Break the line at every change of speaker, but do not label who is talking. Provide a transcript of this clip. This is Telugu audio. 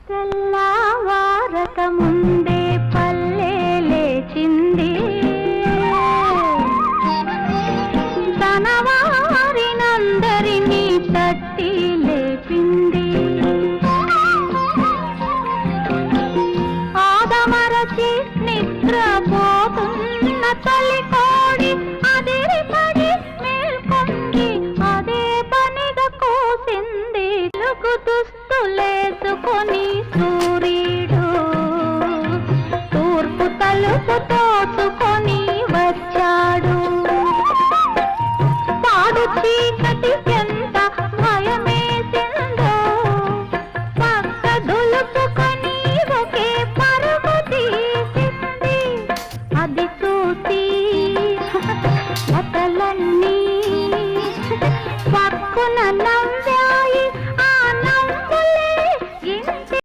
తెల్లవారక ముందే పల్లె లేచింది, తన వారినందరినీ తట్టి లేపింది. ఆదమరచి నిద్రపోతున్న తల్లి కోడి అదిరిపడి మేల్కొంది, అదే పనిగా కూసింది. తెలుగు దుస్తులేసుకొని సూర్యుడు తూర్పు తలుపు తోచుకొని వచ్చాడు. పాడు చీకటి ఎంత భయమేసిందో, పక్క దులుపుకొని